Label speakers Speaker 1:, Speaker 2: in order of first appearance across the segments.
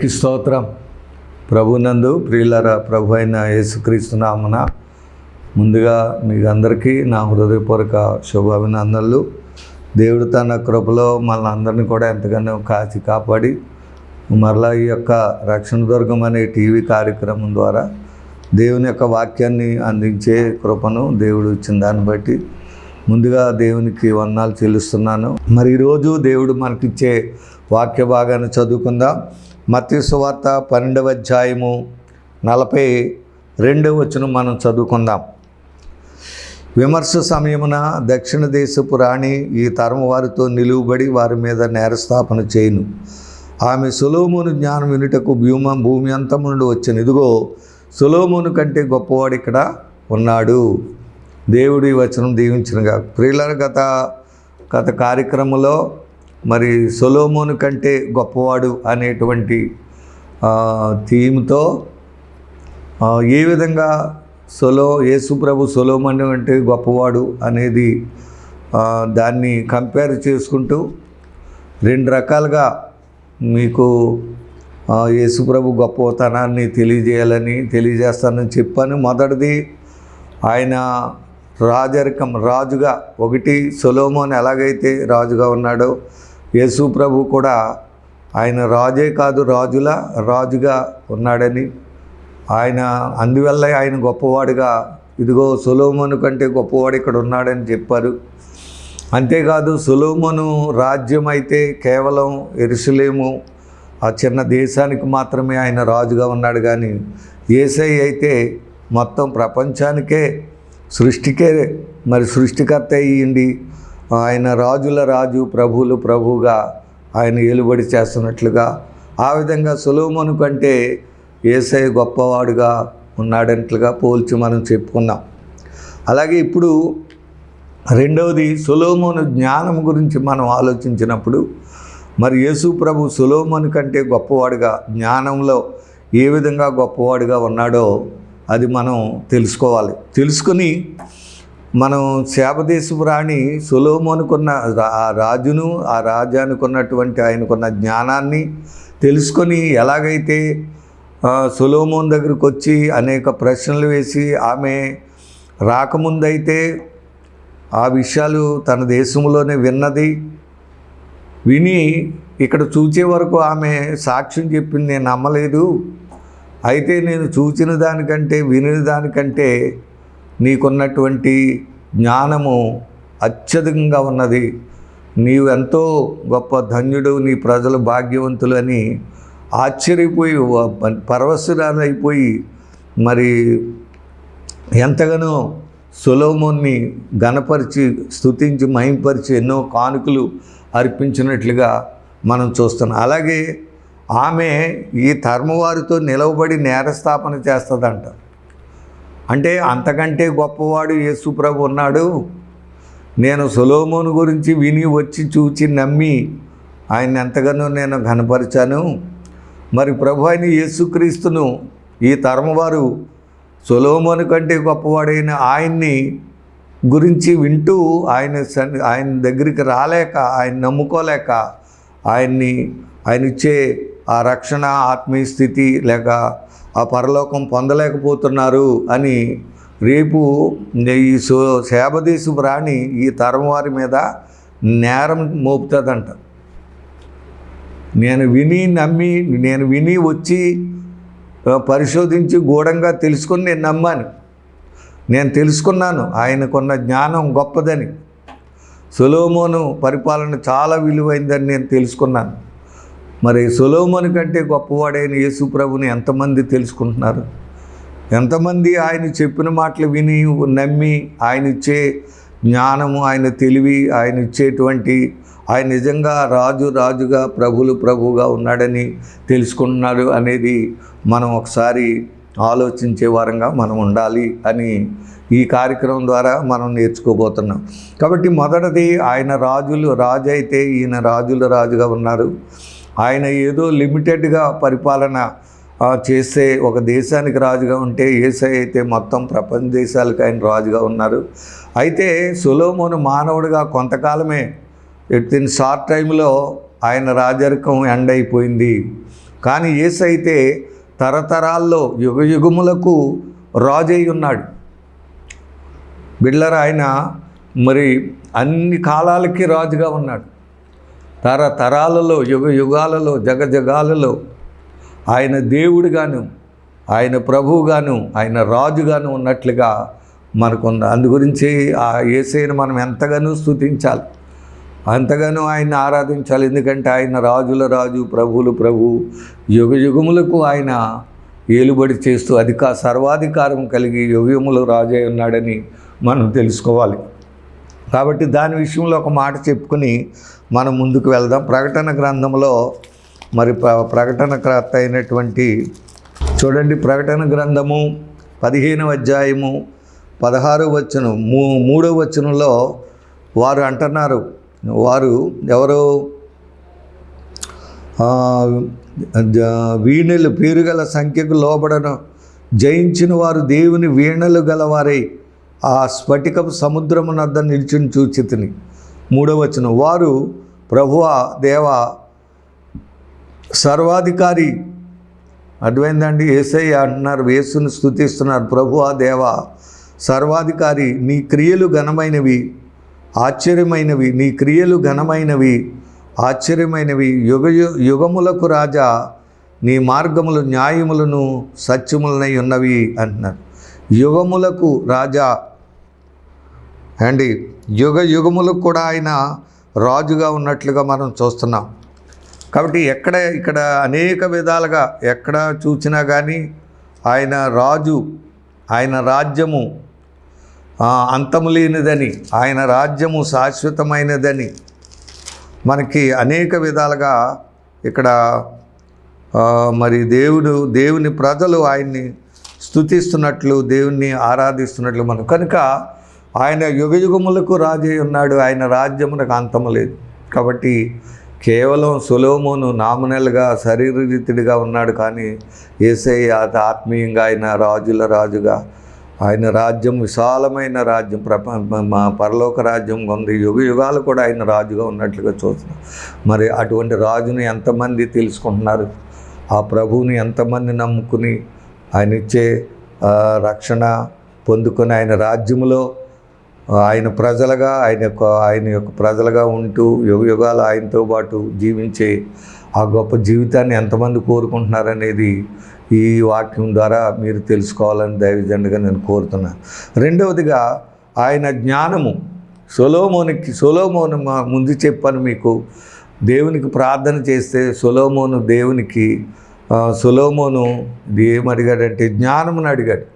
Speaker 1: దేవునికి స్తోత్రం. ప్రభునందు ప్రియులారా, ప్రభు అయిన యేసుక్రీస్తు నామమున ముందుగా మీకు అందరికీ నా హృదయపూర్వక శుభాభినందనలు. దేవుడు తన కృపలో మనల్ని అందరినీ కూడా ఎంతగానో కాచి కాపాడి మరలా ఈ యొక్క రక్షణ దుర్గం అనే టీవీ కార్యక్రమం ద్వారా దేవుని యొక్క వాక్యాన్ని అందించే కృపను దేవుడు ఇచ్చిన దాన్ని బట్టి ముందుగా దేవునికి వందనాలు చెల్లిస్తున్నాను. మరి ఈరోజు దేవుడు మనకిచ్చే వాక్య భాగాన్ని చదువుకుందాం. మత్తయి సువార్త 12వ అధ్యాయము 42వ వచనం మనం చదువుకుందాం. విమర్శ సమయమున దక్షిణ దేశపు రాణి ఈ తరము వారితో నిలువబడి వారి మీద నేరస్థాపన చేయును. ఆమె సొలొమోను జ్ఞానం వినుటకు భూమి అంతము నుండి వచ్చిన. ఇదిగో, సొలొమోను కంటే గొప్పవాడు ఇక్కడ ఉన్నాడు. దేవుడి వచనం దీవించినగా. ప్రియులారా, గత కార్యక్రమంలో మరి సొలొమోను కంటే గొప్పవాడు అనేటువంటి థీమ్తో ఏ విధంగా యేసుప్రభు సొలొమోను అంటే గొప్పవాడు అనేది దాన్ని కంపేర్ చేసుకుంటూ రెండు రకాలుగా మీకు యేసుప్రభు గొప్పతనాన్ని తెలియజేస్తానని చెప్పాను. మొదటిది, ఆయన రాజుగా ఒకటి సొలొమోను ఎలాగైతే రాజుగా ఉన్నాడో యేసుప్రభు కూడా ఆయన రాజే కాదు రాజుగా ఉన్నాడని, ఆయన అందువల్ల ఆయన గొప్పవాడుగా, ఇదిగో సొలొమోను కంటే గొప్పవాడు ఇక్కడ ఉన్నాడని చెప్పారు. అంతేకాదు, సొలొమోను రాజ్యం అయితే కేవలం యెరూషలేము ఆ చిన్న దేశానికి మాత్రమే ఆయన రాజుగా ఉన్నాడు, కానీ యేసయ్య అయితే మొత్తం ప్రపంచానికే సృష్టికే మరి సృష్టికర్త అయ్యింది. ఆయన రాజుల రాజు ప్రభువులు ప్రభువుగా ఆయన ఏలుబడి చేస్తున్నట్లుగా ఆ విధంగా సొలొమోను కంటే యేసయ్య గొప్పవాడుగా ఉన్నాడన్నట్లుగా పోల్చి మనం చెప్పుకున్నాం. అలాగే ఇప్పుడు రెండవది, సొలొమోను జ్ఞానం గురించి మనం ఆలోచించినప్పుడు మరి యేసు ప్రభు సొలొమోను కంటే గొప్పవాడుగా జ్ఞానంలో ఏ విధంగా గొప్పవాడుగా ఉన్నాడో అది మనం తెలుసుకోవాలి. తెలుసుకుని మనం శాపదేశపు రాణి సొలొమోనుకున్న ఆ రాజానికి ఉన్నటువంటి ఆయనకున్న జ్ఞానాన్ని తెలుసుకొని ఎలాగైతే సొలొమోను దగ్గరికి వచ్చి అనేక ప్రశ్నలు వేసి ఆమె రాకముందైతే ఆ విషయాలు తన దేశంలోనే విని ఇక్కడ చూసే వరకు ఆమె సాక్ష్యం చెప్పింది, నేను నమ్మలేదు. అయితే నేను చూసిన దానికంటే వినిన దానికంటే నీకున్నటువంటి జ్ఞానము అత్యధికంగా ఉన్నది, నీవు ఎంతో గొప్ప ధన్యుడు, నీ ప్రజలు భాగ్యవంతులు అని ఆశ్చర్యపోయి పరవశురాలైపోయి మరి ఎంతగానో సొలొమోన్ని ఘనపరిచి స్తుతించి మహింపరిచి ఎన్నో కానుకలు అర్పించినట్లుగా మనం చూస్తున్నాం. అలాగే ఆమె ఈ తరమువారితో నిలవబడి నేరస్థాపన చేస్తుందంట. అంటే అంతకంటే గొప్పవాడు యేసుప్రభు ఉన్నాడు, నేను సొలొమోను గురించి విని వచ్చి చూచి నమ్మి ఆయన ఎంతగానో నేను ఘనపరిచాను. మరి ప్రభు అయిన యేసుక్రీస్తును ఈ తరమువారు సొలొమోను కంటే గొప్పవాడైన ఆయన్ని గురించి వింటూ ఆయన దగ్గరికి రాలేక, ఆయన నమ్ముకోలేక, ఆయన ఇచ్చే ఆ రక్షణ ఆత్మీయ స్థితి లేక ఆ పరలోకం పొందలేకపోతున్నారు అని రేపు ఈ శాపదేశపు రాణి ఈ తరం వారి మీద నేరం మోపుతుందంట. నేను విని వచ్చి పరిశోధించి గూఢంగా తెలుసుకొని నేను నమ్మాను, నేను తెలుసుకున్నాను ఆయనకున్న జ్ఞానం గొప్పదని, సొలొమోను పరిపాలన చాలా విలువైందని నేను తెలుసుకున్నాను. మరి సొలొమోను కంటే గొప్పవాడైన యేసు ప్రభుని ఎంతమంది తెలుసుకుంటున్నారు? ఎంతమంది ఆయన చెప్పిన మాటలు విని నమ్మి ఆయన ఇచ్చే జ్ఞానము, ఆయన తెలివి, ఆయన ఇచ్చేటువంటి ఆయన నిజంగా రాజుగా ప్రభువుగా ఉన్నాడని తెలుసుకుంటున్నారు అనేది మనం ఒకసారి ఆలోచించే వారంగా మనం ఉండాలి అని ఈ కార్యక్రమం ద్వారా మనం నేర్చుకోబోతున్నాం. కాబట్టి మొదటిది, ఆయన రాజు అయితే ఈయన రాజుగా ఉన్నారు. ఆయన ఏదో లిమిటెడ్గా పరిపాలన చేసే ఒక దేశానికి రాజుగా ఉంటే, యేసయ్య అయితే మొత్తం ప్రపంచ దేశాలకు ఆయన రాజుగా ఉన్నారు. అయితే సొలొమోను మానవుడిగా కొంతకాలమే, విత్ ఇన్ షార్ట్ టైంలో ఆయన రాజరికం ఎండ్ అయిపోయింది. కానీ యేసు అయితే తరతరాల్లో యుగయుగములకు రాజు అయి ఉన్నాడు. బిడ్డలారా, ఆయన మరి అన్ని కాలాలకి రాజుగా ఉన్నాడు. తరతరాలలో యుగాలలో జగాలలో ఆయన దేవుడుగాను, ఆయన ప్రభువుగాను, ఆయన రాజుగాను ఉన్నట్లుగా మనకుంది. అందు గురించి ఆ యేసయ్యను మనం ఎంతగానో స్తుతించాలి, అంతగానో ఆయన ఆరాధించాలి. ఎందుకంటే ఆయన రాజుల రాజు, ప్రభువులు ప్రభు, యుగయుగములకు ఆయన ఏలుబడి చేస్తూ సర్వాధికారం కలిగి యుగములు రాజు అయి ఉన్నాడని మనం తెలుసుకోవాలి. కాబట్టి దాని విషయంలో ఒక మాట చెప్పుకుని మనం ముందుకు వెళ్దాం. ప్రకటన గ్రంథంలో మరి ప్రకటన కర్త అయినటువంటి చూడండి, ప్రకటన గ్రంథము 15వ అధ్యాయము 16వ వచనం 3వ వచనంలో వారు అంటున్నారు, వారు ఎవరు, వీణలు పేరుగల సంఖ్యకు లోబడను జయించిన వారు దేవుని వీణలు గలవారై ఆ స్ఫటికపు సముద్రమునద్ద నిల్చుని చూచితిని. 3వ వచనం, వారు ప్రభువా దేవా సర్వాధికారి. అర్థమైందండి? యేసయ్య అంటున్నారు, యేసుని స్తుతిస్తున్నారు, ప్రభువా దేవా సర్వాధికారి, నీ క్రియలు ఘనమైనవి ఆశ్చర్యమైనవి, నీ క్రియలు ఘనమైనవి ఆశ్చర్యమైనవి, యుగములకు రాజా, నీ మార్గములు న్యాయములను సత్యములనై ఉన్నవి అంటున్నారు. యుగములకు రాజా అండి, యుగములకు కూడా ఆయన రాజుగా ఉన్నట్లుగా మనం చూస్తున్నాం. కాబట్టి ఇక్కడ అనేక విధాలుగా ఎక్కడ చూసినా కానీ ఆయన రాజు, ఆయన రాజ్యము అంతము లేనిదని, ఆయన రాజ్యము శాశ్వతమైనదని మనకి అనేక విధాలుగా ఇక్కడ మరి దేవుని ప్రజలు ఆయన్ని స్తుతిస్తున్నట్లు, దేవుణ్ణి ఆరాధిస్తున్నట్లు మనం. కనుక ఆయన యుగయుగములకు రాజు అయి ఉన్నాడు, ఆయన రాజ్యమునకు అంతము లేదు. కాబట్టి కేవలం సొలొమోను నామినల్గా శరీరరీతిగా ఉన్నాడు, కానీ యేసయ్య ఆత్మీయంగా ఆయన రాజుల రాజుగా, ఆయన రాజ్యం విశాలమైన రాజ్యం, పరలోక రాజ్యం ఉంది, యుగాలు కూడా ఆయన రాజుగా ఉన్నట్లుగా చూస్తున్నాం. మరి అటువంటి రాజుని ఎంతమంది తెలుసుకుంటున్నారు? ఆ ప్రభువుని ఎంతమంది నమ్ముకుని ఆయన ఇచ్చే రక్షణ పొందుకొని ఆయన రాజ్యములో ఆయన ప్రజలుగా, ఆయన యొక్క ప్రజలుగా ఉంటూ యుగాలు ఆయనతో పాటు జీవించే ఆ గొప్ప జీవితాన్ని ఎంతమంది కోరుకుంటున్నారనేది ఈ వాక్యం ద్వారా మీరు తెలుసుకోవాలని దైవజనుడిగా నేను కోరుతున్నాను. రెండవదిగా ఆయన జ్ఞానము. సొలొమోను ముందు చెప్పాను మీకు, దేవునికి ప్రార్థన చేస్తే సొలొమోను ఏమడిగాడంటే జ్ఞానమును అడిగాడు.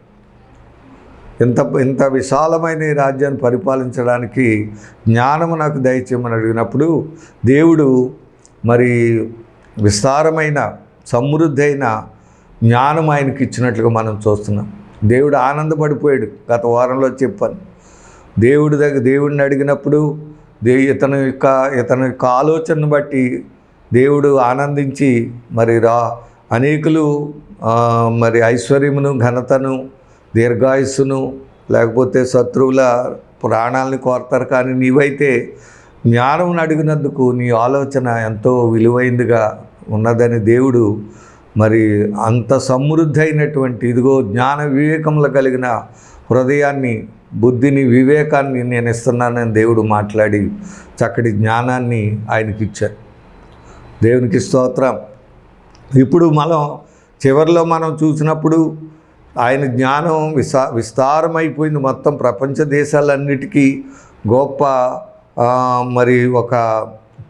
Speaker 1: ఇంత విశాలమైన ఈ రాజ్యాన్ని పరిపాలించడానికి జ్ఞానము నాకు దయచేయమని అడిగినప్పుడు దేవుడు మరి విస్తారమైన సమృద్ధి అయిన జ్ఞానం ఆయనకి ఇచ్చినట్లుగా మనం చూస్తున్నాం. దేవుడు ఆనందపడిపోయాడు. గత వారంలో చెప్పాను, దేవుడిని అడిగినప్పుడు ఇతని యొక్క ఆలోచనను బట్టి దేవుడు ఆనందించి మరి అనేకులు మరి ఐశ్వర్యమును, ఘనతను, దీర్ఘాయుస్సును, లేకపోతే శత్రువుల ప్రాణాలని కోరతారు, కానీ నీవైతే జ్ఞానం అడిగినందుకు నీ ఆలోచన ఎంతో విలువైందిగా ఉన్నదని దేవుడు మరి అంత సమృద్ధి అయినటువంటి ఇదిగో జ్ఞాన వివేకములు కలిగిన హృదయాన్ని, బుద్ధిని, వివేకాన్ని నేను ఇస్తున్నానని దేవుడు మాట్లాడి చక్కటి జ్ఞానాన్ని ఆయనకి ఇచ్చారు. దేవునికి స్తోత్రం. ఇప్పుడు చివరిలో మనం చూసినప్పుడు ఆయన జ్ఞానం విస్తారమైపోయింది. మొత్తం ప్రపంచ దేశాలన్నిటికీ గొప్ప మరి ఒక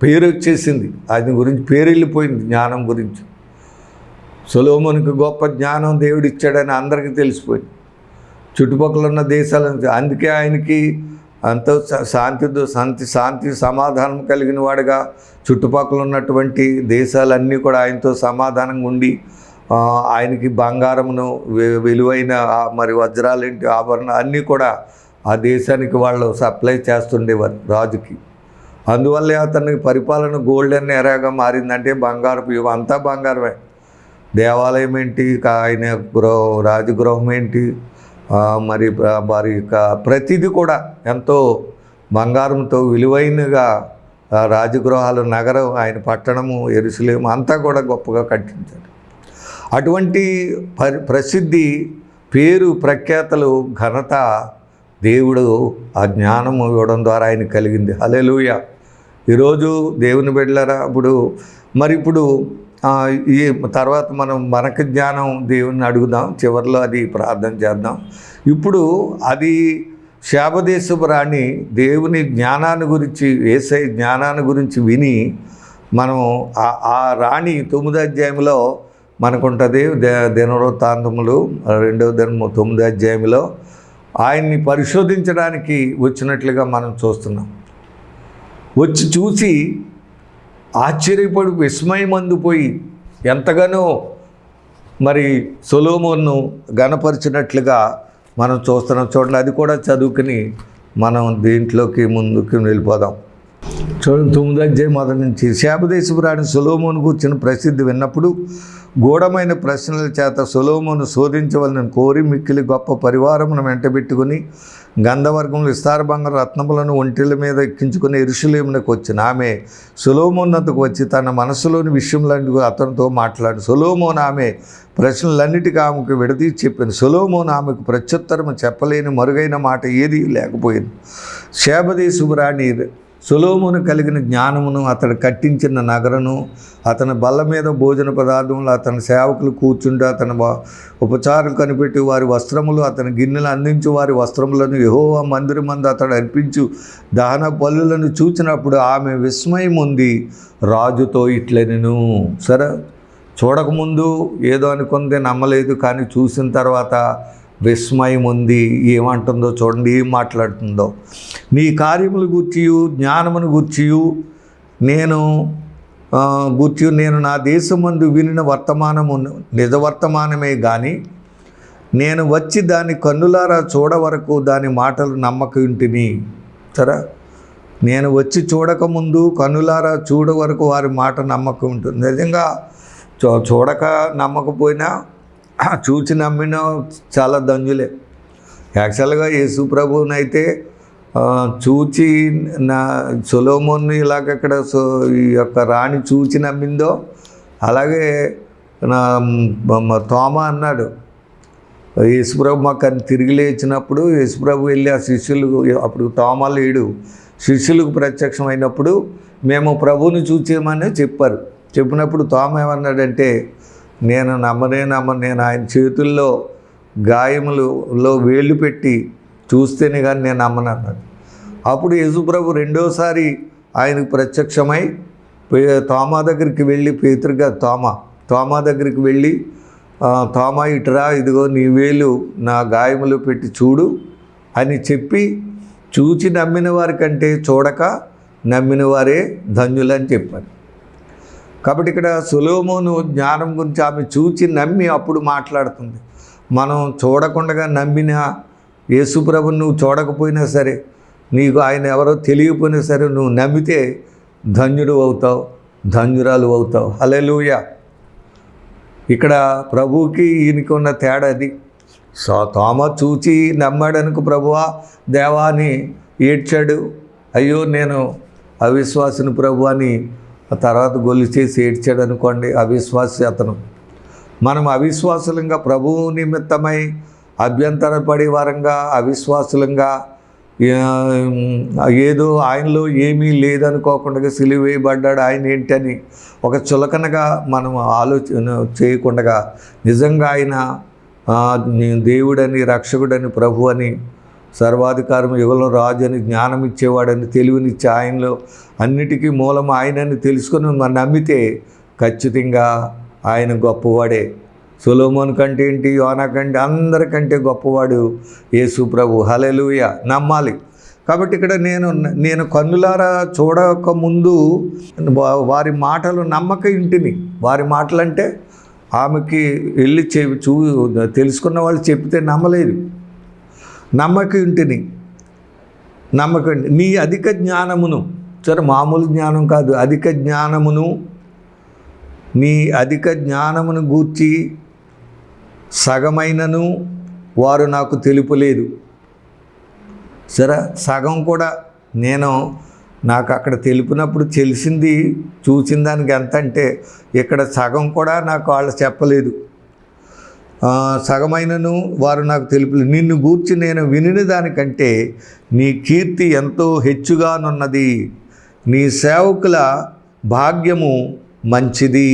Speaker 1: పేరు వచ్చేసింది. ఆయన గురించి పేరు వెళ్ళిపోయింది. జ్ఞానం గురించి సొలొమోనుకి గొప్ప జ్ఞానం దేవుడు ఇచ్చాడని అందరికీ తెలిసిపోయింది, చుట్టుపక్కల ఉన్న దేశాల. అందుకే ఆయనకి అంత శాంతి సమాధానం కలిగిన వాడుగా చుట్టుపక్కల ఉన్నటువంటి దేశాలన్నీ కూడా ఆయనతో సమాధానంగా ఉండి ఆయనకి బంగారమును, విలువైన మరి వజ్రాలేంటి, ఆభరణ అన్నీ కూడా ఆ దేశానికి వాళ్ళు సప్లై చేస్తుండేవారు రాజుకి. అందువల్లే అతనికి పరిపాలన గోల్డెన్ ఎరాగా మారిందంటే బంగారపు యుగం. అంతా బంగారమే. దేవాలయం ఏంటి, ఆయన రాజగృహం ఏంటి, మరి వారి యొక్క ప్రతిదీ కూడా ఎంతో బంగారంతో విలువైనగా రాజగృహాలు, నగరం, ఆయన పట్టణము యెరూషలేము అంతా కూడా గొప్పగా కట్టించాడు. అటువంటి ప్రసిద్ధి, పేరు, ప్రఖ్యాతలు, ఘనత దేవుడు ఆ జ్ఞానము ఇవ్వడం ద్వారా ఆయన కలిగింది. హల్లెలూయా. ఈరోజు దేవుని బిడ్డలారా, ఇప్పుడు ఈ తర్వాత మనకి జ్ఞానం దేవుని అడుగుదాం, చివరిలో అది ప్రార్థన చేద్దాం. ఇప్పుడు అది శాపదేశపు రాణి దేవుని జ్ఞానాన్ని గురించి, యేసయ్య జ్ఞానాన్ని గురించి విని మనం ఆ రాణి 9వ అధ్యాయంలో మనకుంటుంది. దినవృత్తాంతములు 2వ దినము 9వ అధ్యాయంలో ఆయన్ని పరిశోధించడానికి వచ్చినట్లుగా మనం చూస్తున్నాం. వచ్చి చూసి ఆశ్చర్యపడి విస్మయమందిపోయి ఎంతగానో సొలొమోను గణపరిచినట్లుగా మనం చూస్తున్నాం. చూడండి, అది కూడా చదువుకుని మనం దీంట్లోకి ముందుకు వెళ్ళిపోదాం. చూడండి, 9వ అధ్యాయం మొదటి నుంచి. శాపదేశపు రాణి సొలొమోను కూర్చిన ప్రసిద్ధి విన్నప్పుడు గూఢమైన ప్రశ్నల చేత సొలొమోను శోధించవలనని కోరి మిక్కిలి గొప్ప పరివారమును వెంటబెట్టుకుని గంధవర్గములు, విస్తారభంగ రత్నములను ఒంటెల మీద ఎక్కించుకుని యెరూషలేమునకు వచ్చిన ఆమె సొలొమోనునద్దకు వచ్చి తన మనసులోని విషయములన్నీ అతనితో మాట్లాడి సొలొమోను ఆమె ప్రశ్నలన్నిటికీ ఆమెకు విడదీసి చెప్పింది. సొలొమోను ఆమెకు ప్రత్యుత్తరము చెప్పలేని మరుగైన మాట ఏదీ లేకపోయింది. శాపదేశపు రాణి సొలొమోను కలిగిన జ్ఞానమును, అతడు కట్టించిన నగరను, అతని బల్ల మీద భోజన పదార్థములు, అతని సేవకులు కూర్చుంటే అతని ఉపచారులు కనిపెట్టి వారి వస్త్రములు, అతని గిన్నెలు అందించు వారి వస్త్రములను, యెహోవా మందిరమందు అతడు అర్పించు దహన బలులను చూచినప్పుడు ఆమె విస్మయం ఉంది. రాజుతో ఇట్లనెను. సరే, చూడకముందు ఏదో అనుకుంది, నమ్మలేదు. కానీ చూసిన తర్వాత విస్మయం ఉంది. ఏమంటుందో చూడండి, ఏం మాట్లాడుతుందో. నీ కార్యములు గూర్చియు జ్ఞానమును గూర్చియు నేను నా దేశమందు వినిన వర్తమానము నిజవర్తమానమే కానీ నేను వచ్చి దాని కన్నులారా చూడవరకు దాని మాటలు నమ్మకుంటిని. సరే, నేను వచ్చి చూడకముందు కన్నులారా చూడవరకు వారి మాట నమ్మకం ఉంటుంది. నిజంగా చూడక నమ్మకపోయినా చూచి నమ్మిన చాలా ధన్యులే. యాక్చువల్గా యేసు ప్రభువునైతే చూచి సొలొమోను ఇలాగక్కడ ఈ యొక్క రాణి చూచి నమ్మిందో, అలాగే తోమా అన్నాడు, యేసుప్రభు మాకు తిరిగి లేచినప్పుడు యేసుప్రభు వెళ్ళి ఆ శిష్యులు, అప్పుడు తోమా లేడు, శిష్యులకు ప్రత్యక్షమైనప్పుడు మేము ప్రభువుని చూచామని చెప్పారు. చెప్పినప్పుడు తోమా ఏమన్నాడంటే, నేను నమ్మను, ఆయన చేతుల్లో గాయములలో వేళ్ళు పెట్టి చూస్తేనే కానీ నేను నమ్మను అన్నాడు. అప్పుడు యేసుప్రభు రెండోసారి ఆయనకు ప్రత్యక్షమై తోమా దగ్గరికి వెళ్ళి, పేతురుగా తోమా దగ్గరికి వెళ్ళి, తోమా ఇటురా, ఇదిగో నీ వేలు నా గాయములు పెట్టి చూడు అని చెప్పి, చూచి నమ్మిన వారి కంటే చూడక నమ్మిన వారే ధన్యులని చెప్పారు. కాబట్టి ఇక్కడ సొలొమోను జ్ఞానం గురించి ఆమె చూచి నమ్మి అప్పుడు మాట్లాడుతుంది. మనం చూడకుండా నమ్మిన యేసుప్రభుని నువ్వు చూడకపోయినా సరే, నీకు ఆయన ఎవరో తెలియకపోయినా సరే, నువ్వు నమ్మితే ధన్యుడు అవుతావు, ధన్యురాలు అవుతావు. హల్లెలూయా. ఇక్కడ ప్రభువుకి ఈయనకి ఉన్న తేడా అది. తోమా చూచి నమ్మాడనుకు ప్రభువా దేవా అని ఏడ్చాడు. అయ్యో నేను అవిశ్వాసిని ప్రభు అని తర్వాత గొల్లు చేసి ఏడ్చాడు అనుకోండి, అవిశ్వాసి అతను. మనం అవిశ్వాసులంగా ప్రభువు నిమిత్తమై అభ్యంతరపడే వారంగా, అవిశ్వాసులంగా ఏదో ఆయనలో ఏమీ లేదనుకోకుండా సిలువ వేయబడ్డాడు ఆయన ఏంటని ఒక చులకనగా మనం ఆలోచన చేయకుండా, నిజంగా ఆయన దేవుడని, రక్షకుడని, ప్రభు అని, సర్వాధికారం యుగంలో రాజు అని, జ్ఞానం ఇచ్చేవాడని, తెలివినిచ్చే ఆయనలో అన్నిటికీ మూలం ఆయనని తెలుసుకొని మనం నమ్మితే ఖచ్చితంగా ఆయన గొప్పవాడే. సొలొమోను కంటే ఏంటి, యోనా కంటే, అందరికంటే గొప్పవాడు యేసు ప్రభు. హల్లెలూయా. నమ్మాలి. కాబట్టి ఇక్కడ నేను కన్నులారా చూడకముందు వారి మాటలు నమ్మక ఇంటిని. వారి మాటలంటే ఆమెకి వెళ్ళి తెలుసుకున్న వాళ్ళు చెప్తే నమ్మలేదు. నమ్మక ఇంటిని, నమ్మకండి. నీ అధిక జ్ఞానమును, సరే మామూలు జ్ఞానం కాదు, అధిక జ్ఞానమును, నీ అధిక జ్ఞానమును గూర్చి సగమైనను వారు నాకు తెలుపలేదు. సరే, సగం కూడా నేను నాకు అక్కడ తెలిపినప్పుడు తెలిసింది చూసిన దానికి ఎంత అంటే ఇక్కడ సగం కూడా నాకు వాళ్ళు చెప్పలేదు. సగమైనను వారు నాకు తెలుపలేదు. నిన్ను గూర్చి నేను వినిన దానికంటే నీ కీర్తి ఎంతో హెచ్చుగానున్నది. నీ సేవకుల భాగ్యము మంచిది.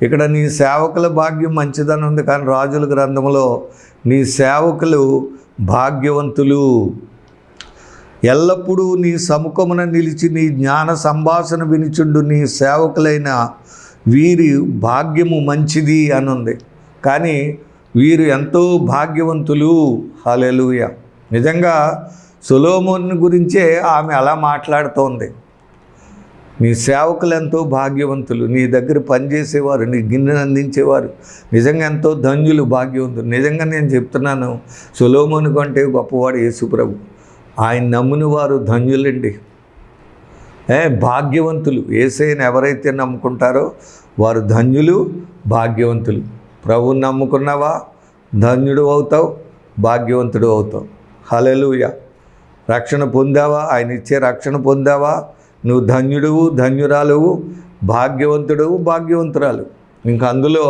Speaker 1: ఇక్కడ నీ సేవకుల భాగ్యం మంచిదని ఉంది, కానీ రాజుల గ్రంథంలో నీ సేవకులు భాగ్యవంతులు. ఎల్లప్పుడూ నీ సముఖమున నిలిచి నీ జ్ఞాన సంభాషణ వినిచుండు నీ సేవకులైన వీరి భాగ్యము మంచిది అని ఉంది. కానీ వీరు ఎంతో భాగ్యవంతులు. హల్లెలూయా. నిజంగా సొలొమోను గురించే ఆమె అలా మాట్లాడుతోంది. నీ సేవకులు ఎంతో భాగ్యవంతులు, నీ దగ్గర పనిచేసేవారు, నీ గిన్నెను అందించేవారు నిజంగా ఎంతో ధన్యులు, భాగ్యవంతులు. నిజంగా నేను చెప్తున్నాను, సొలొమోను కంటే గొప్పవాడు యేసుప్రభు. ఆయన నమ్మిన వారు ధన్యులండి, భాగ్యవంతులు. యేసయ్యను ఎవరైతే నమ్ముకుంటారో వారు ధన్యులు, భాగ్యవంతులు. ప్రభువుని నమ్ముకున్నావా, ధన్యుడు అవుతావు, భాగ్యవంతుడు అవుతావు. హల్లెలూయా. రక్షణ పొందావా, ఆయన ఇచ్చే రక్షణ పొందావా, నువ్వు ధన్యుడువు, ధన్యురాలువు, భాగ్యవంతుడువు, భాగ్యవంతురాలు. ఇంకా అందులో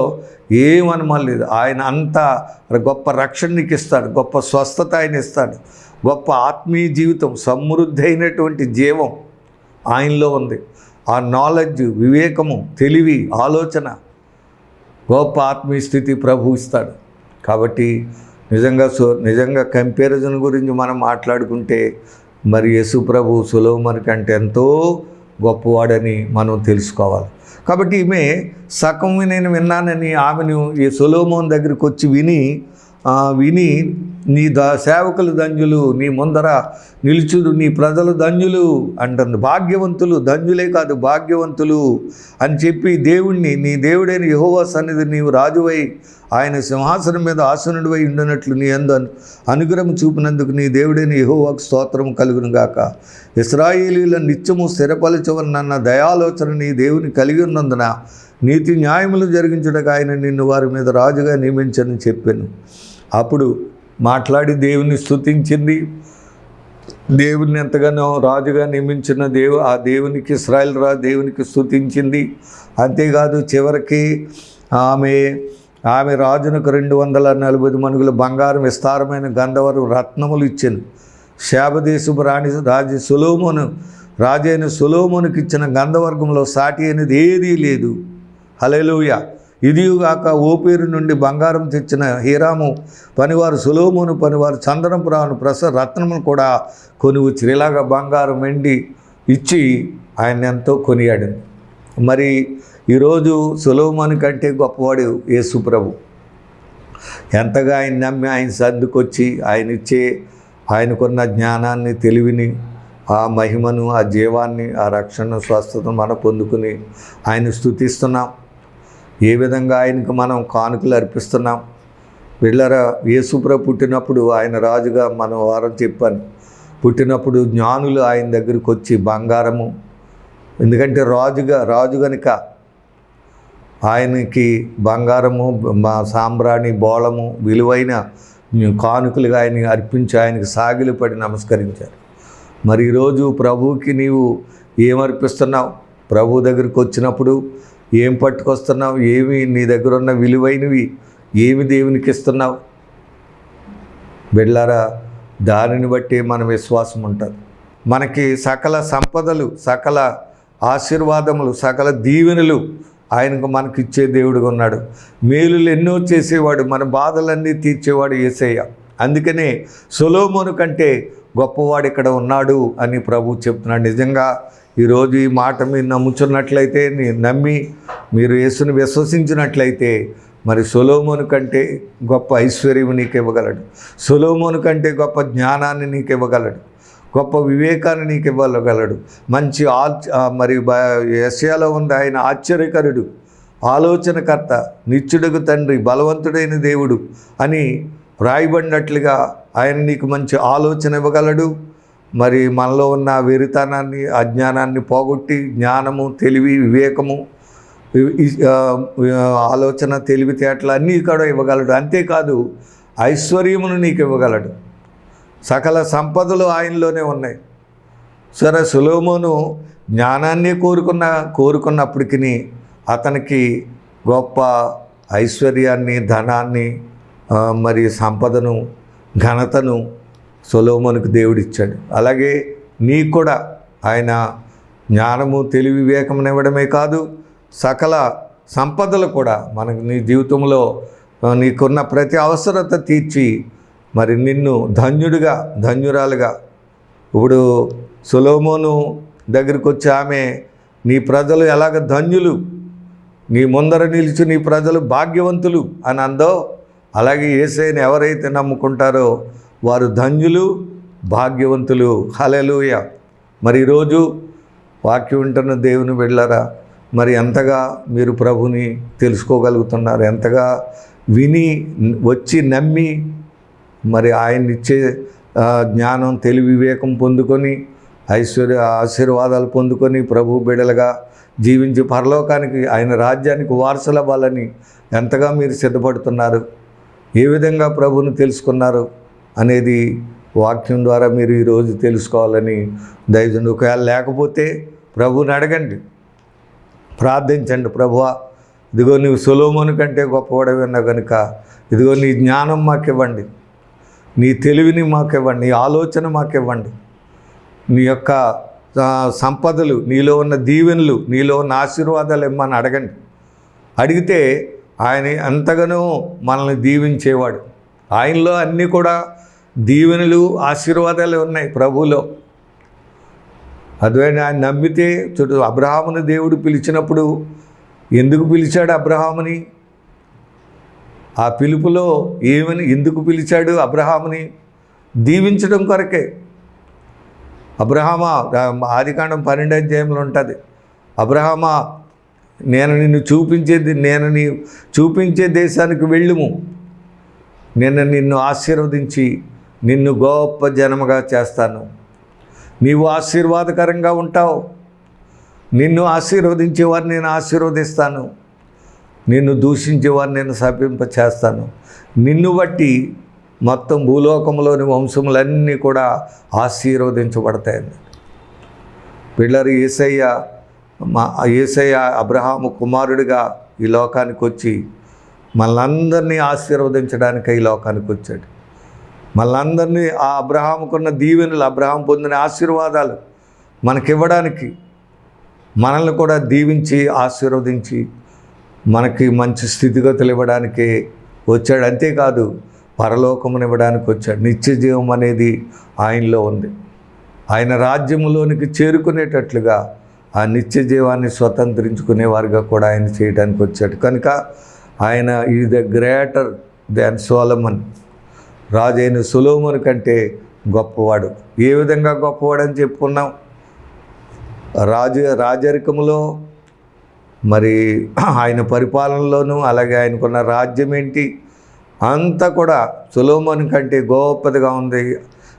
Speaker 1: ఏమనమలేదు. ఆయన అంత గొప్ప రక్షణ నీకు ఇస్తాడు, గొప్ప స్వస్థత ఆయన ఇస్తాడు, గొప్ప ఆత్మీయ జీవితం, సమృద్ధి అయినటువంటి జీవం ఆయనలో ఉంది. ఆ నాలెడ్జ్, వివేకము, తెలివి, ఆలోచన, గొప్ప ఆత్మీయ స్థితి ప్రభు ఇస్తాడు. కాబట్టి నిజంగా కంపారిజన్ గురించి మనం మాట్లాడుకుంటే మరి యేసు ప్రభు సొలొమోను కంటే ఎంతో గొప్పవాడని మనం తెలుసుకోవాలి. కాబట్టి ఈమె సగం నేను విన్నానని ఆమెను ఈ సొలొమోను దగ్గరికి వచ్చి విని నీ సేవకులు ధన్యులు, నీ ముందర నిలుచుడు నీ ప్రజలు ధన్యులు అంటుంది. భాగ్యవంతులు, ధన్యులే కాదు భాగ్యవంతులు అని చెప్పి దేవుణ్ణి, నీ దేవుడైన యెహోవా సన్నిధి నీవు రాజువై ఆయన సింహాసనం మీద ఆసనుడివై ఉండినట్లు నీ యందు అనుగ్రహం చూపినందుకు నీ దేవుడైన యెహోవాకు స్తోత్రం కలుగును గాక. ఇశ్రాయేలీయుల నిత్యము స్థిరపరచవలనన్న దయాలోచన నీ దేవుని కలిగి ఉన్నందున నీతి న్యాయములు జరిగించుటకు ఆయన నిన్ను వారి మీద రాజుగా నియమించని చెప్పాను. అప్పుడు మాట్లాడి దేవుని స్తుతించింది. దేవుని ఎంతగానో రాజుగా నియమించిన ఆ దేవునికి, ఇశ్రాయేల్ రాజు దేవునికి స్తుతించింది. అంతేకాదు చివరికి ఆమె రాజునకు 240 మణుగుల బంగారం, విస్తారమైన గంధవరం రత్నములు ఇచ్చాను. శాబదేశపు రాజు సొలొమోను, రాజైన సొలొమోనుకి ఇచ్చిన గంధవర్గంలో సాటి అనేది ఏదీ లేదు. హల్లెలూయా. ఇదియుగాక ఓపీరు నుండి బంగారం తెచ్చిన హీరాము పనివారు, సొలొమోను పనివారు చందనపు రాను రత్నములు కూడా కొని వచ్చి ఇలాగా బంగారం, వెండి ఇచ్చి ఆయన ఎంతో కొనియాడు. మరి ఈరోజు సొలొమోను కంటే గొప్పవాడు యేసు ప్రభు. ఎంతగా ఆయన నమ్మి ఆయన సర్దుకొచ్చి ఆయనకున్న జ్ఞానాన్ని, తెలివిని, ఆ మహిమను, ఆ జీవాన్ని, ఆ రక్షణ, స్వస్థతను మనం పొందుకుని ఆయన స్తుతిస్తున్నాం. ఏ విధంగా ఆయనకు మనం కానుకలు అర్పిస్తున్నాం. బిడ్డలారా, యేసుప్రభు పుట్టినప్పుడు ఆయన రాజుగా మనం వారం చెప్పాను. పుట్టినప్పుడు జ్ఞానులు ఆయన దగ్గరికి వచ్చి బంగారము, ఎందుకంటే రాజు కనుక ఆయనకి బంగారము, సాంబ్రాణి, బోళము, విలువైన కానుకలుగా ఆయన అర్పించి ఆయనకి సాగిలపడి నమస్కరించారు. మరి ఈరోజు ప్రభువుకి నీవు ఏమర్పిస్తున్నావు? ప్రభు దగ్గరికి వచ్చినప్పుడు ఏం పట్టుకొస్తున్నావు? ఏమి నీ దగ్గర ఉన్న విలువైనవి ఏమి దేవునికి ఇస్తున్నావు? బిడ్డలారా, దానిని బట్టి మన విశ్వాసం ఉంటుంది. మనకి సకల సంపదలు, సకల ఆశీర్వాదములు, సకల దీవెనలు ఆయనకు మనకిచ్చే దేవుడుగా ఉన్నాడు. మేలులు ఎన్నో చేసేవాడు, మన బాధలన్నీ తీర్చేవాడు యేసయ్య. అందుకనే సొలొమోను కంటే గొప్పవాడు ఇక్కడ ఉన్నాడు అని ప్రభు చెప్తున్నాడు. నిజంగా ఈరోజు ఈ మాట మీరు నమ్ముచున్నట్లయితే, నమ్మి మీరు యేసుని విశ్వసించినట్లయితే, మరి సొలొమోను కంటే గొప్ప ఐశ్వర్యం నీకు ఇవ్వగలడు. సొలొమోను కంటే గొప్ప జ్ఞానాన్ని నీకు ఇవ్వగలడు, గొప్ప వివేకాన్ని నీకు ఇవ్వగలడు. మంచి మరి యెషయాలో ఉంది, ఆయన ఆశ్చర్యకరుడు, ఆలోచనకర్త, నిత్యుడగు తండ్రి, బలవంతుడైన దేవుడు అని వ్రాయబడినట్లుగా ఆయన నీకు మంచి ఆలోచన ఇవ్వగలడు. మరి మనలో ఉన్న వెరితనాన్ని, అజ్ఞానాన్ని పోగొట్టి జ్ఞానము, తెలివి, వివేకము, ఆలోచన, తెలివితేటలు అన్నీ కూడా ఇవ్వగలడు. అంతేకాదు ఐశ్వర్యమును నీకు ఇవ్వగలడు. సకల సంపదలు ఆయనలోనే ఉన్నాయి. సరే, సొలొమోను జ్ఞానాన్ని కోరుకున్నప్పటికీ అతనికి గొప్ప ఐశ్వర్యాన్ని, ధనాన్ని, మరి సంపదను, ఘనతను సొలొమోనుకు దేవుడిచ్చాడు. అలాగే నీకు కూడా ఆయన జ్ఞానము, తెలివి, వివేకమునివ్వడమే కాదు, సకల సంపదలు కూడా మనకు నీ జీవితంలో నీకున్న ప్రతి అవసరత తీర్చి మరి నిన్ను ధన్యురాలుగా ఇప్పుడు సొలొమోను దగ్గరికి వచ్చి ఆమె, నీ ప్రజలు ఎలాగ ధన్యులు, నీ ముందర నిలిచి నీ ప్రజలు భాగ్యవంతులు అని అందో, అలాగే యేసయ్యను ఎవరైతే నమ్ముకుంటారో వారు ధన్యులు, భాగ్యవంతులు. హల్లెలూయా. మరి ఈరోజు వాక్యం వింటున్న దేవుని బిడ్డలారా, మరి ఎంతగా మీరు ప్రభుని తెలుసుకోగలుగుతున్నారు? ఎంతగా విని వచ్చి నమ్మి మరి ఆయన ఇచ్చే జ్ఞానం, తెలివి, వివేకం పొందుకొని ఆశీర్వాదాలు పొందుకొని ప్రభు బిడ్డలుగా జీవించి పరలోకానికి, ఆయన రాజ్యానికి వారసులవ్వాలని ఎంతగా మీరు సిద్ధపడుతున్నారు? ఏ విధంగా ప్రభువుని తెలుసుకున్నారు అనేది వాక్యం ద్వారా మీరు ఈరోజు తెలుసుకోవాలని దయచేసి. ఒకవేళ లేకపోతే ప్రభువుని అడగండి, ప్రార్థించండి. ప్రభువా, ఇదిగో నీవు సొలొమోను కంటే గొప్పవాడవన్నా కనుక ఇదిగో నీ జ్ఞానం మాకివ్వండి, నీ తెలివిని మాకివ్వండి, నీ ఆలోచన మాకివ్వండి, నీ యొక్క సంపదలు, నీలో ఉన్న దీవెనలు, నీలో ఉన్న ఆశీర్వాదాలు ఇమ్మని అడగండి. అడిగితే ఆయన ఎంతగానో మనల్ని దీవించేవాడు. ఆయనలో అన్నీ కూడా దీవెనలు, ఆశీర్వాదాలు ఉన్నాయి ప్రభువులో. అదే ఆయన నమ్మితే చూడు, అబ్రహాముని దేవుడు పిలిచినప్పుడు ఎందుకు పిలిచాడు అబ్రహాముని? ఆ పిలుపులో ఎందుకు పిలిచాడు అబ్రహాముని? దీవించడం కొరకే. అబ్రహామా, ఆదికాండం 12వ అధ్యాయంలో ఉంటుంది, అబ్రహామా నేను నిన్ను చూపించే దేశానికి వెళ్ళుము, నిన్ను ఆశీర్వదించి నిన్ను గొప్ప జనముగా చేస్తాను, నీవు ఆశీర్వాదకరంగా ఉంటావు, నిన్ను ఆశీర్వదించేవారిని నేను ఆశీర్వదిస్తాను, నిన్ను దూషించేవారిని నేను శపింప చేస్తాను, నిన్ను బట్టి మొత్తం భూలోకంలోని వంశములన్నీ కూడా ఆశీర్వదించబడతాయండి. పిల్లలు, యేసయ్య అబ్రహాము కుమారుడిగా ఈ లోకానికి వచ్చి మనందరినీ ఆశీర్వదించడానికి ఈ లోకానికి వచ్చాడు. మనందరినీ ఆ అబ్రహాముకున్న దీవెనలు, అబ్రహాం పొందిన ఆశీర్వాదాలు మనకివ్వడానికి, మనల్ని కూడా దీవించి ఆశీర్వదించి మనకి మంచి స్థితిగతులు ఇవ్వడానికి వచ్చాడు. అంతేకాదు పరలోకమునివ్వడానికి వచ్చాడు. నిత్య జీవం అనేది ఆయనలో ఉంది. ఆయన రాజ్యములోనికి చేరుకునేటట్లుగా ఆ నిత్య జీవాన్ని స్వతంత్రించుకునేవారుగా కూడా ఆయన చేయడానికి వచ్చాడు. కనుక ఆయన ఈజ్ ద గ్రేటర్ దాన్ సొలొమన్. రాజైన సొలొమోను కంటే గొప్పవాడు. ఏ విధంగా గొప్పవాడని చెప్పుకున్నాం? రాజరికములో మరి ఆయన పరిపాలనలోనూ, అలాగే ఆయనకున్న రాజ్యం ఏంటి అంతా కూడా సొలొమోను కంటే గొప్పదిగా ఉంది.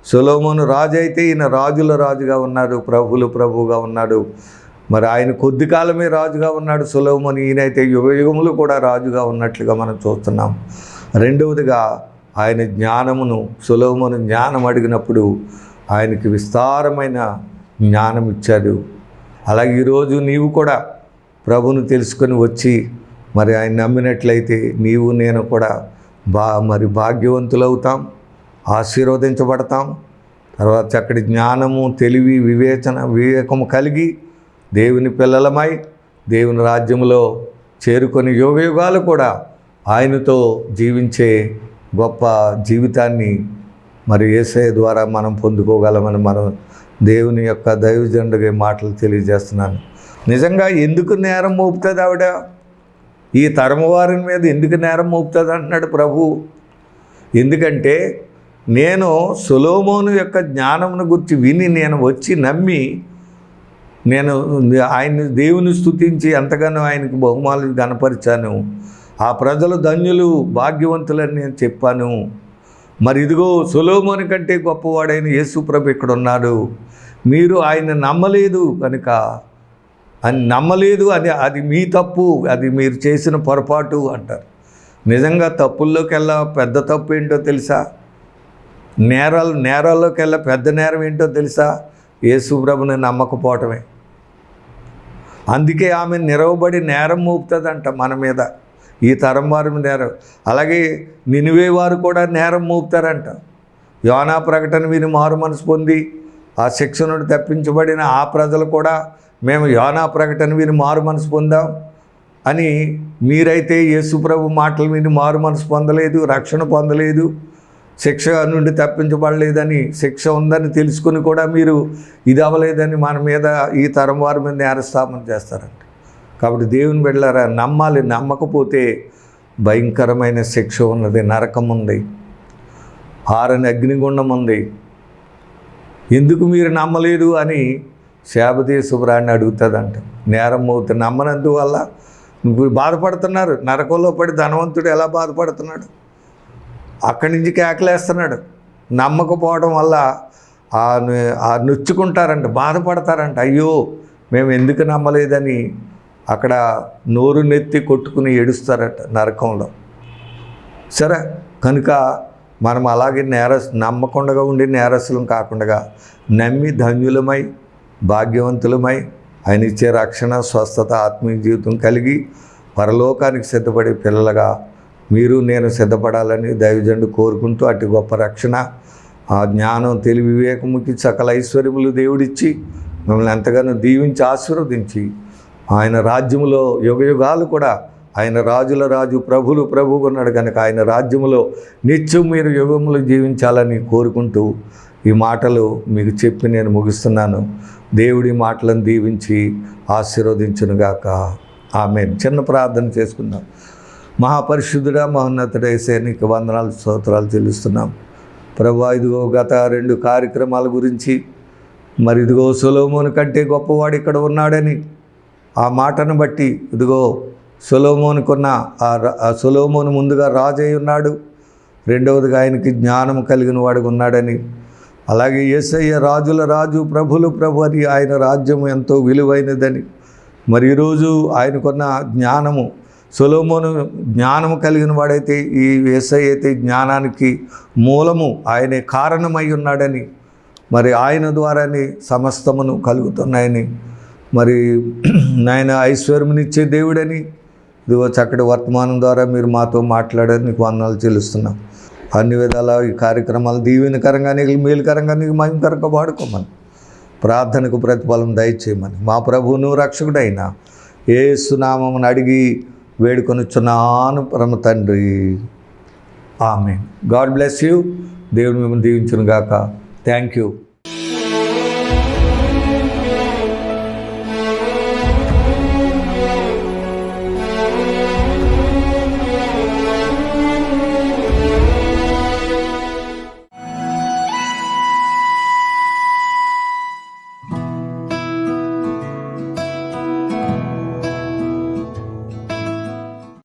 Speaker 1: సొలొమోను రాజు అయితే ఈయన రాజుల రాజుగా ఉన్నాడు, ప్రభువుగా ఉన్నాడు. మరి ఆయన కొద్ది కాలమే రాజుగా ఉన్నాడు సొలొమోను. ఈయనైతే యుగములు కూడా రాజుగా ఉన్నట్లుగా మనం చూస్తున్నాం. రెండవదిగా ఆయన జ్ఞానమును, సొలొమోను జ్ఞానం అడిగినప్పుడు ఆయనకి విస్తారమైన జ్ఞానం ఇచ్చాడు. అలాగే ఈరోజు నీవు కూడా ప్రభువును తెలుసుకొని వచ్చి మరి ఆయన నమ్మినట్లయితే నీవు నేను కూడా భాగ్యవంతులవుతాం, ఆశీర్వదించబడతాం. తర్వాత చక్కటి జ్ఞానము, తెలివి, వివేకము కలిగి దేవుని పిల్లలమై దేవుని రాజ్యంలో చేరుకొని యుగాలు కూడా ఆయనతో జీవించే గొప్ప జీవితాన్ని మరి యేసయ్య ద్వారా మనం పొందుకోగలమని మనం దేవుని యొక్క దైవజనుడిగా మాటలు తెలియజేస్తున్నాను. నిజంగా ఎందుకు నేరం మోపుతుంది ఆవిడ? ఈ తరము వారి మీద ఎందుకు నేరం మోపుతుంది అంటున్నాడు ప్రభు. ఎందుకంటే నేను సొలొమోను యొక్క జ్ఞానమును గురించి విని నేను వచ్చి నమ్మి నేను ఆయన్ని దేవుని స్తుతించి ఎంతగానో ఆయనకు బహుమానాలు గణపరిచాను. ఆ ప్రజలు ధన్యులు, భాగ్యవంతులని నేను చెప్పాను. మరి ఇదిగో సొలొమోను కంటే గొప్పవాడైన యేసు ప్రభు ఇక్కడ ఉన్నాడు. మీరు ఆయన నమ్మలేదు కనుక, అది మీ తప్పు, అది మీరు చేసిన పొరపాటు అంటారు. నిజంగా తప్పుల్లోకెల్లా పెద్ద తప్పు ఏంటో తెలుసా? నేరాల్లోకెల్లా పెద్ద నేరం ఏంటో తెలుసా? యేసు ప్రభుని నమ్మకపోవటమే. అందుకే ఆమె నిరవబడి నేరం మోపుతుందంట మన మీద, ఈ తరం వారి నేరం. అలాగే నినివే వారు కూడా నేరం మోపుతారంట. యోనా ప్రకటన విని మారు మనసు పొంది ఆ శిక్ష నుండి తప్పించబడిన ఆ ప్రజలు కూడా మేము యోనా ప్రకటన విని మారు మనసు పొందాం అని, మీరైతే యేసుప్రభు మాటలు విని మారు మనసు పొందలేదు, రక్షణ పొందలేదు, శిక్ష నుండి తప్పించబడలేదని, శిక్ష ఉందని తెలుసుకుని కూడా మీరు ఇది అవ్వలేదని మన మీద, ఈ తరం వారి మీద నేరస్థాపన చేస్తారంట. కాబట్టి దేవుని బిడ్డలారా, నమ్మాలి. నమ్మకపోతే భయంకరమైన శిక్ష ఉన్నది, నరకం ఉంది, ఆరని అగ్నిగుండం ఉంది. ఎందుకు మీరు నమ్మలేదు అని శాపదేశపురాన్ని అడుగుతుందంట. నేరం అవుతుంది నమ్మనందువల్ల నువ్వు బాధపడుతున్నారు. నరకంలో పడి ధనవంతుడు ఎలా బాధపడుతున్నాడు, అక్కడి నుంచి కేకలేస్తున్నాడు. నమ్మకపోవడం వల్ల నొచ్చుకుంటారంట, బాధపడతారంట. అయ్యో మేము ఎందుకు నమ్మలేదని అక్కడ నోరు నెత్తి కొట్టుకుని ఏడుస్తారట నరకంలో. సరే, కనుక మనం అలాగే నమ్మకుండా ఉండి నేరస్తులం కాకుండా నమ్మి ధన్యులమై భాగ్యవంతులమై ఆయన ఇచ్చే రక్షణ, స్వస్థత, ఆత్మీయ జీవితం కలిగి పరలోకానికి సిద్ధపడే పిల్లలుగా మీరు నేను సిద్ధపడాలని దైవజనుడు కోరుకుంటూ, అటు గొప్ప రక్షణ, ఆ జ్ఞానం, తెలివి, వివేకముకి సకల ఐశ్వర్యములు దేవుడిచ్చి మిమ్మల్ని ఎంతగానో దీవించి ఆశీర్వదించి ఆయన రాజ్యములో యుగయుగాలు కూడా, ఆయన రాజుల రాజు ప్రభులు ప్రభువు ఉన్నాడు కనుక ఆయన రాజ్యములో నిత్యం మీరు యుగములు జీవించాలని కోరుకుంటూ ఈ మాటలు మీకు చెప్పి నేను ముగిస్తున్నాను. దేవుడి మాటలను దీవించి ఆశీర్వదించునుగాక. ఆమేన్. చిన్న ప్రార్థన చేసుకుందాం. మహాపరిశుద్ధుడా, మహోన్నతుడా యేసయ్య, నీకు వందనాలు, స్తోత్రాలు చెల్లిస్తున్నాం. ప్రభువా, ఇదిగో గత 2 కార్యక్రమాల గురించి, మరి ఇదిగో సొలొమోను కంటే గొప్పవాడు ఇక్కడ ఉన్నాడని ఆ మాటను బట్టి, ఇదిగో సొలొమోనుకున్న ఆ సొలొమోను ముందుగా రాజు అయి ఉన్నాడు, రెండవదిగా ఆయనకి జ్ఞానం కలిగిన వాడుగా ఉన్నాడని, అలాగే యేసయ్య రాజుల రాజు ప్రభుల ప్రభు అని ఆయన రాజ్యం ఎంతో విలువైనదని, మరి ఈరోజు ఆయనకున్న జ్ఞానము, సొలొమోను జ్ఞానము కలిగిన వాడైతే ఈ యేసయ్య అయితే జ్ఞానానికి మూలము, ఆయనే కారణమై ఉన్నాడని, మరి ఆయన ద్వారానే సమస్తమును కలుగుతున్నాయని, మరి నాయన ఐశ్వర్యమునిచ్చే దేవుడని, ఇదిగో చక్కటి వర్తమానం ద్వారా మీరు మాతో మాట్లాడారు, నీకు వందనాలు చెల్లిస్తున్నాం. అన్ని విధాల ఈ కార్యక్రమాలు దీవెనకరంగా, నీకు మేలుకరంగా, నీకు మహిమకరంగా వాడుకోమని, ప్రార్థనకు ప్రతిఫలం దయచేయమని మా ప్రభువును రక్షకుడైన యేసు నామమును అడిగి వేడుకొనుచున్నాను పరమ తండ్రి. ఆమేన్. God bless you. దేవుడు మిమ్మల్ని దీవించును గాక. Thank you.